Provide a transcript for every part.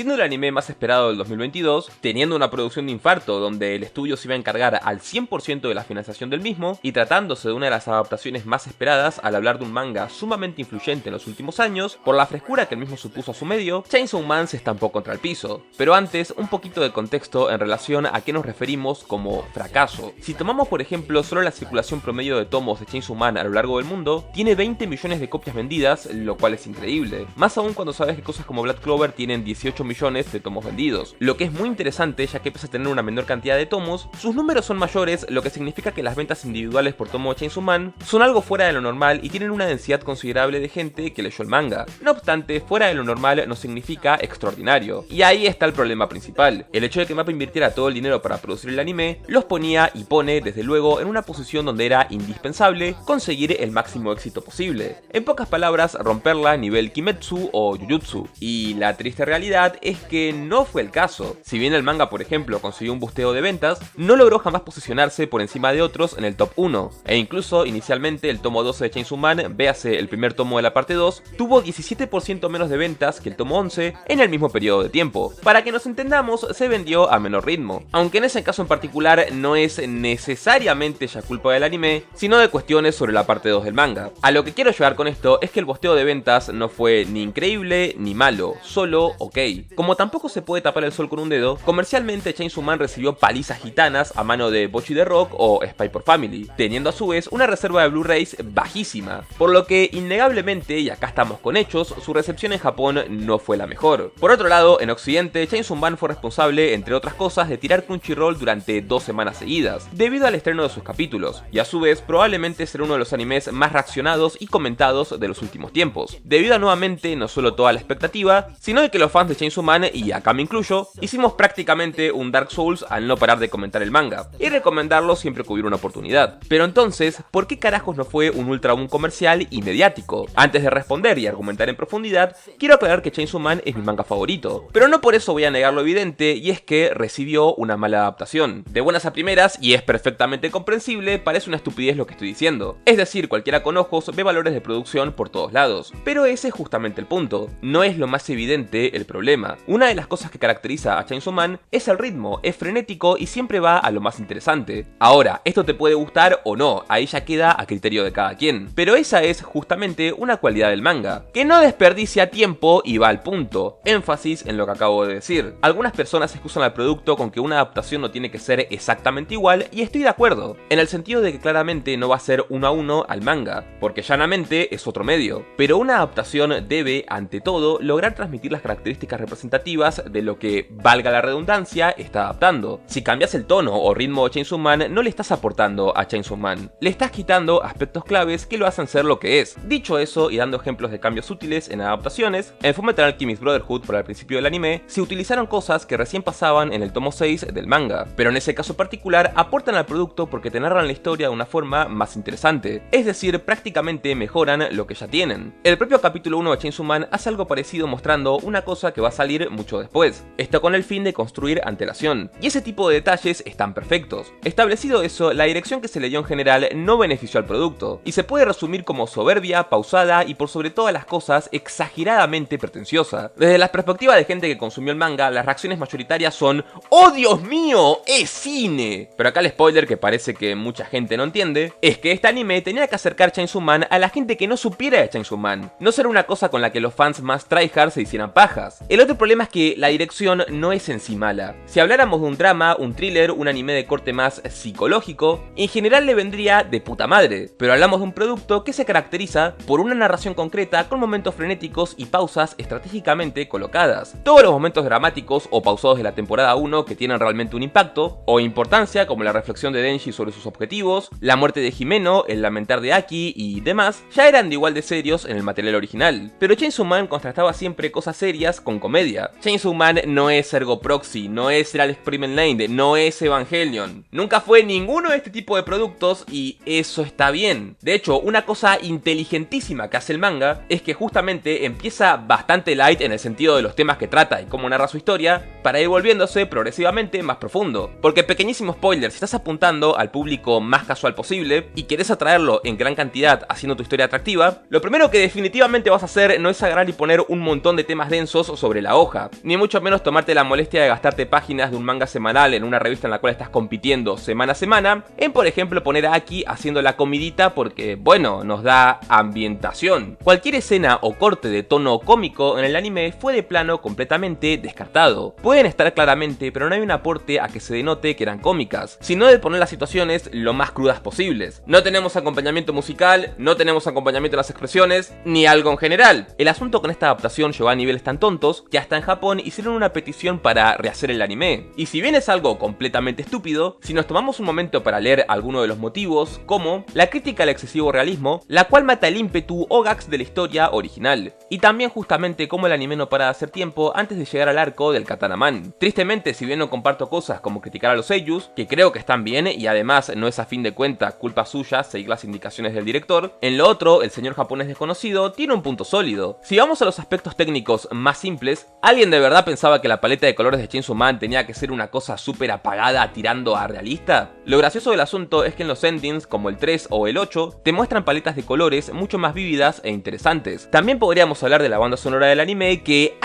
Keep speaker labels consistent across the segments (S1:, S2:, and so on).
S1: Siendo el anime más esperado del 2022, teniendo una producción de infarto donde el estudio se iba a encargar al 100% de la financiación del mismo, y tratándose de una de las adaptaciones más esperadas al hablar de un manga sumamente influyente en los últimos años, por la frescura que el mismo supuso a su medio, Chainsaw Man se estampó contra el piso. Pero antes, un poquito de contexto en relación a qué nos referimos como fracaso. Si tomamos por ejemplo solo la circulación promedio de tomos de Chainsaw Man a lo largo del mundo, tiene 20 millones de copias vendidas, lo cual es increíble. Más aún cuando sabes que cosas como Black Clover tienen 18 millones de tomos vendidos. Lo que es muy interesante, ya que pese a tener una menor cantidad de tomos, sus números son mayores, lo que significa que las ventas individuales por tomo de Chainsaw Man son algo fuera de lo normal y tienen una densidad considerable de gente que leyó el manga. No obstante, fuera de lo normal no significa extraordinario. Y ahí está el problema principal. El hecho de que Mapa invirtiera todo el dinero para producir el anime, los ponía y pone desde luego en una posición donde era indispensable conseguir el máximo éxito posible. En pocas palabras, romperla a nivel Kimetsu o Jujutsu. Y la triste realidad es que no fue el caso. Si bien el manga, por ejemplo, consiguió un busteo de ventas, no logró jamás posicionarse por encima de otros en el top 1. E incluso, inicialmente, el tomo 12 de Chainsaw Man, véase el primer tomo de la parte 2, tuvo 17% menos de ventas que el tomo 11 en el mismo periodo de tiempo. Para que nos entendamos, se vendió a menor ritmo. Aunque en ese caso en particular no es necesariamente ya culpa del anime, sino de cuestiones sobre la parte 2 del manga. A lo que quiero llegar con esto es que el bosteo de ventas no fue ni increíble ni malo, solo ok. Como tampoco se puede tapar el sol con un dedo, comercialmente Chainsaw Man recibió palizas gitanas a mano de Bocchi the Rock o Spy por Family, teniendo a su vez una reserva de Blu-rays bajísima, por lo que innegablemente, y acá estamos con hechos, su recepción en Japón no fue la mejor. Por otro lado, en Occidente, Chainsaw Man fue responsable, entre otras cosas, de tirar Crunchyroll durante 2 semanas seguidas, debido al estreno de sus capítulos, y a su vez probablemente ser uno de los animes más reaccionados y comentados de los últimos tiempos, debido a nuevamente no solo toda la expectativa, sino de que los fans de Chainsaw Man, y acá me incluyo, hicimos prácticamente un Dark Souls al no parar de comentar el manga, y recomendarlo siempre que hubiera una oportunidad. Pero entonces, ¿por qué carajos no fue un ultra boom comercial y mediático? Antes de responder y argumentar en profundidad, quiero aclarar que Chainsaw Man es mi manga favorito, pero no por eso voy a negar lo evidente, y es que recibió una mala adaptación. De buenas a primeras, y es perfectamente comprensible, parece una estupidez lo que estoy diciendo. Es decir, cualquiera con ojos ve valores de producción por todos lados. Pero ese es justamente el punto. No es lo más evidente el problema. Una de las cosas que caracteriza a Chainsaw Man es el ritmo, es frenético y siempre va a lo más interesante. Ahora, esto te puede gustar o no, ahí ya queda a criterio de cada quien. Pero esa es justamente una cualidad del manga, que no desperdicia tiempo y va al punto. Énfasis en lo que acabo de decir. Algunas personas excusan al producto con que una adaptación no tiene que ser exactamente igual, y estoy de acuerdo, en el sentido de que claramente no va a ser 1 a 1 al manga, porque llanamente es otro medio. Pero una adaptación debe, ante todo, lograr transmitir las características representativas de lo que, valga la redundancia, está adaptando. Si cambias el tono o ritmo de Chainsaw Man, no le estás aportando a Chainsaw Man, le estás quitando aspectos claves que lo hacen ser lo que es. Dicho eso, y dando ejemplos de cambios útiles en adaptaciones, en Fullmetal Alchemist Brotherhood, por el principio del anime, se utilizaron cosas que recién pasaban en el tomo 6 del manga, pero en ese caso particular aportan al producto porque te narran la historia de una forma más interesante, es decir, prácticamente mejoran lo que ya tienen. El propio capítulo 1 de Chainsaw Man hace algo parecido mostrando una cosa que va a salir mucho después, esto con el fin de construir antelación, y ese tipo de detalles están perfectos. Establecido eso, la dirección que se le dio en general no benefició al producto, y se puede resumir como soberbia, pausada y por sobre todas las cosas exageradamente pretenciosa. Desde la perspectiva de gente que consumió el manga, las reacciones mayoritarias son ¡oh Dios mío! ¡Es cine! Pero acá el spoiler que parece que mucha gente no entiende, es que este anime tenía que acercar Chainsaw Man a la gente que no supiera de Chainsaw Man, no ser una cosa con la que los fans más tryhard se hicieran pajas. El otro problema es que la dirección no es en sí mala. Si habláramos de un drama, un thriller, un anime de corte más psicológico, en general le vendría de puta madre, pero hablamos de un producto que se caracteriza por una narración concreta con momentos frenéticos y pausas estratégicamente colocadas. Todos los momentos dramáticos o pausados de la temporada 1 que tienen realmente un impacto o importancia, como la reflexión de Denji sobre sus objetivos, la muerte de Himeno, el lamentar de Aki y demás, ya eran de igual de serios en el material original. Pero Chainsaw Man contrastaba siempre cosas serias con comedia. Chainsaw Man no es Ergo Proxy, no es Real Experiment Lane, no es Evangelion. Nunca fue ninguno de este tipo de productos y eso está bien. De hecho, una cosa inteligentísima que hace el manga es que justamente empieza bastante light en el sentido de los temas que trata y cómo narra su historia, para ir volviéndose progresivamente más profundo. Porque pequeñísimo spoiler, si estás apuntando al público más casual posible y querés atraerlo en gran cantidad haciendo tu historia atractiva, lo primero que definitivamente vas a hacer no es agarrar y poner un montón de temas densos sobre la la hoja, ni mucho menos tomarte la molestia de gastarte páginas de un manga semanal en una revista en la cual estás compitiendo semana a semana, en por ejemplo poner a Aki haciendo la comidita porque, bueno, nos da ambientación. Cualquier escena o corte de tono cómico en el anime fue de plano completamente descartado. Pueden estar claramente, pero no hay un aporte a que se denote que eran cómicas, sino de poner las situaciones lo más crudas posibles. No tenemos acompañamiento musical, no tenemos acompañamiento en las expresiones, ni algo en general. El asunto con esta adaptación llegó a niveles tan tontos que hasta en Japón hicieron una petición para rehacer el anime. Y si bien es algo completamente estúpido, si nos tomamos un momento para leer algunos de los motivos, como la crítica al excesivo realismo, la cual mata el ímpetu o gags de la historia original, y también justamente cómo el anime no para de hacer tiempo antes de llegar al arco del Katana Man. Tristemente, si bien no comparto cosas como criticar a los seiyus, que creo que están bien y además no es a fin de cuentas culpa suya seguir las indicaciones del director, en lo otro, el señor japonés desconocido tiene un punto sólido. Si vamos a los aspectos técnicos más simples, ¿alguien de verdad pensaba que la paleta de colores de Chainsaw Man tenía que ser una cosa súper apagada tirando a realista? Lo gracioso del asunto es que en los endings, como el 3 o el 8, te muestran paletas de colores mucho más vívidas e interesantes. También podríamos hablar de la banda sonora del anime que,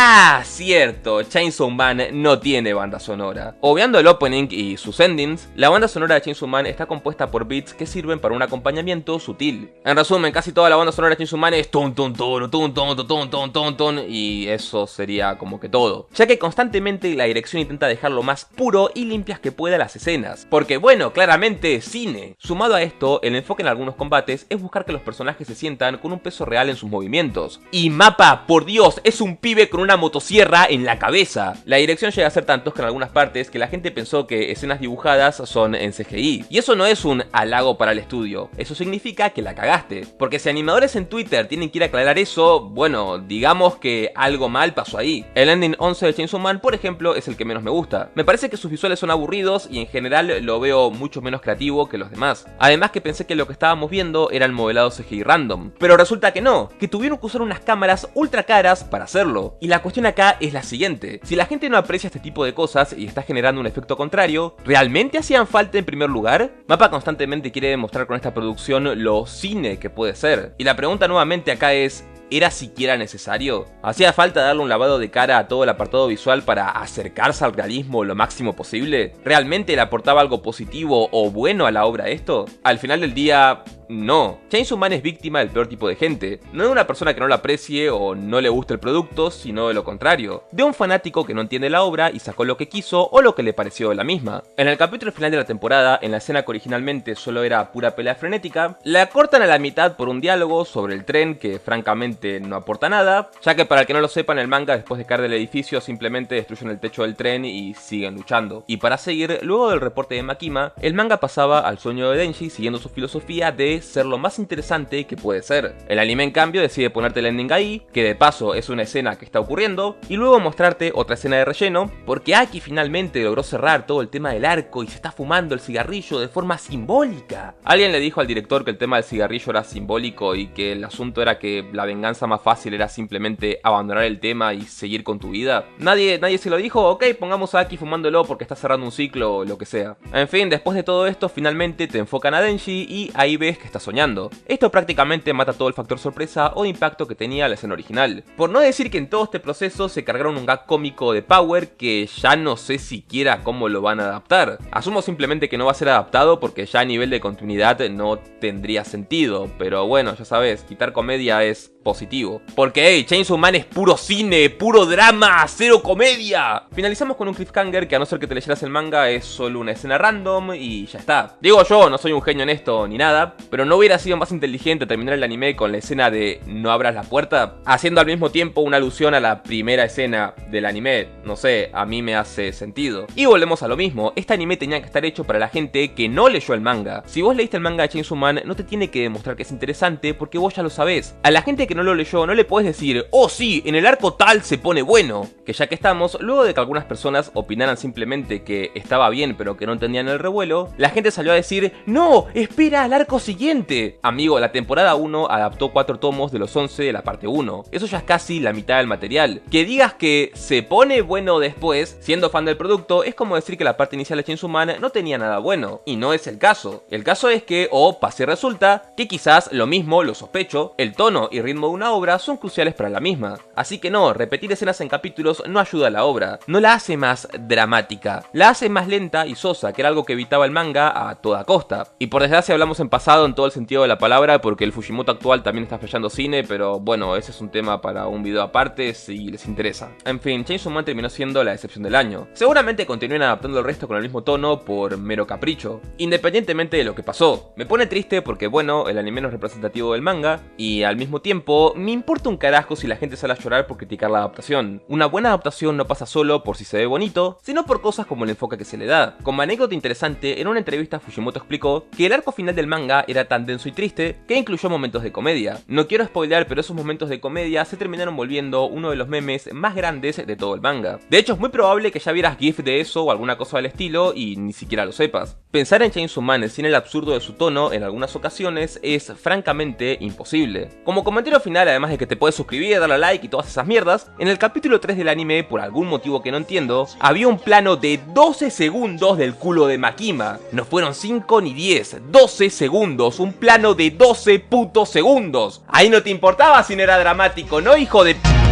S1: cierto, Chainsaw Man no tiene banda sonora. Obviando el opening y sus endings, la banda sonora de Chainsaw Man está compuesta por beats que sirven para un acompañamiento sutil. En resumen, casi toda la banda sonora de Chainsaw Man es ton ton ton ton ton ton ton ton ton y eso sería como que todo, ya que constantemente la dirección intenta dejar lo más puro y limpias que pueda las escenas, porque bueno, claramente cine. Sumado a esto, el enfoque en algunos combates es buscar que los personajes se sientan con un peso real en sus movimientos. Y Mappa, por Dios, es un pibe con una motosierra en la cabeza. La dirección llega a ser tan tosca en algunas partes que la gente pensó que escenas dibujadas son en CGI. Y eso no es un halago para el estudio, eso significa que la cagaste. Porque si animadores en Twitter tienen que ir a aclarar eso, bueno, digamos que algo mal pasó ahí. El ending 11 de Chainsaw Man, por ejemplo, es el que menos me gusta. Me parece que sus visuales son aburridos y en general lo veo mucho menos creativo que los demás. Además que pensé que lo que estábamos viendo era el modelado CGI random. Pero resulta que no, que tuvieron que usar unas cámaras ultra caras para hacerlo. Y la cuestión acá es la siguiente: si la gente no aprecia este tipo de cosas y está generando un efecto contrario, ¿realmente hacían falta en primer lugar? Mappa constantemente quiere demostrar con esta producción lo cine que puede ser. Y la pregunta nuevamente acá es: ¿era siquiera necesario? ¿Hacía falta darle un lavado de cara a todo el apartado visual para acercarse al realismo lo máximo posible? ¿Realmente le aportaba algo positivo o bueno a la obra esto? Al final del día, no. Chainsaw Man es víctima del peor tipo de gente, no de una persona que no la aprecie o no le guste el producto, sino de lo contrario, de un fanático que no entiende la obra y sacó lo que quiso o lo que le pareció de la misma. En el capítulo final de la temporada, en la escena que originalmente solo era pura pelea frenética, la cortan a la mitad por un diálogo sobre el tren que francamente no aporta nada, ya que para el que no lo sepa, en el manga después de caer del edificio simplemente destruyen el techo del tren y siguen luchando. Y para seguir, luego del reporte de Makima, el manga pasaba al sueño de Denji siguiendo su filosofía de ser lo más interesante que puede ser. El anime en cambio decide ponerte el ending ahí, que de paso es una escena que está ocurriendo, y luego mostrarte otra escena de relleno, porque Aki finalmente logró cerrar todo el tema del arco y se está fumando el cigarrillo de forma simbólica. Alguien le dijo al director que el tema del cigarrillo era simbólico y que el asunto era que la venganza más fácil era simplemente abandonar el tema y seguir con tu vida. Nadie se lo dijo. Ok, pongamos a Aki fumándolo porque está cerrando un ciclo o lo que sea. En fin, después de todo esto, finalmente te enfocan a Denji y ahí ves que está soñando. Esto prácticamente mata todo el factor sorpresa o de impacto que tenía la escena original. Por no decir que en todo este proceso se cargaron un gag cómico de Power que ya no sé siquiera cómo lo van a adaptar. Asumo simplemente que no va a ser adaptado porque ya a nivel de continuidad no tendría sentido. Pero bueno, ya sabes, quitar comedia es positivo. Porque hey, Chainsaw Man es puro cine, puro drama, cero comedia. Finalizamos con un cliffhanger que, a no ser que te leyeras el manga, es solo una escena random y ya está. Digo, yo no soy un genio en esto ni nada, pero ¿no hubiera sido más inteligente terminar el anime con la escena de no abras la puerta? Haciendo al mismo tiempo una alusión a la primera escena del anime. No sé, a mí me hace sentido. Y volvemos a lo mismo, este anime tenía que estar hecho para la gente que no leyó el manga. Si vos leíste el manga de Chainsaw Man, no te tiene que demostrar que es interesante porque vos ya lo sabés. A la gente que no lo leyó, no le puedes decir: oh sí, en el arco tal se pone bueno. Que ya que estamos, luego de que algunas personas opinaran simplemente que estaba bien pero que no entendían el revuelo, la gente salió a decir: no, espera al arco siguiente. Amigo, la temporada 1 adaptó 4 tomos de los 11 de la parte 1. Eso ya es casi la mitad del material. Que digas que se pone bueno después, siendo fan del producto, es como decir que la parte inicial de Chainsaw Man no tenía nada bueno. Y no es el caso. El caso es que, pasa y resulta, que quizás lo mismo, lo sospecho, el tono y ritmo de una obra son cruciales para la misma. Así que no, repetir escenas en capítulos escenarios no ayuda a la obra, no la hace más dramática, la hace más lenta y sosa, que era algo que evitaba el manga a toda costa. Y por desgracia hablamos en pasado en todo el sentido de la palabra, porque el Fujimoto actual también está fallando cine, pero bueno, ese es un tema para un video aparte si les interesa. En fin, Chainsaw Man terminó siendo la decepción del año. Seguramente continúen adaptando el resto con el mismo tono por mero capricho, independientemente de lo que pasó. Me pone triste porque bueno, el anime no es representativo del manga, y al mismo tiempo, me importa un carajo si la gente sale a llorar por criticar la adaptación. Una buena adaptación no pasa solo por si se ve bonito, sino por cosas como el enfoque que se le da. Como anécdota interesante, en una entrevista Fujimoto explicó que el arco final del manga era tan denso y triste que incluyó momentos de comedia. No quiero spoilear, pero esos momentos de comedia se terminaron volviendo uno de los memes más grandes de todo el manga. De hecho, es muy probable que ya vieras gif de eso o alguna cosa del estilo y ni siquiera lo sepas. Pensar en Chainsaw Man sin el absurdo de su tono en algunas ocasiones es francamente imposible. Como comentario final, además de que te puedes suscribir, darle a like y todas esas mierdas, en el capítulo 3 del anime, por algún motivo que no entiendo, había un plano de 12 segundos del culo de Makima. No fueron 5 ni 10, 12 segundos, un plano de 12 putos segundos. Ahí no te importaba si no era dramático, ¿no, hijo de p***?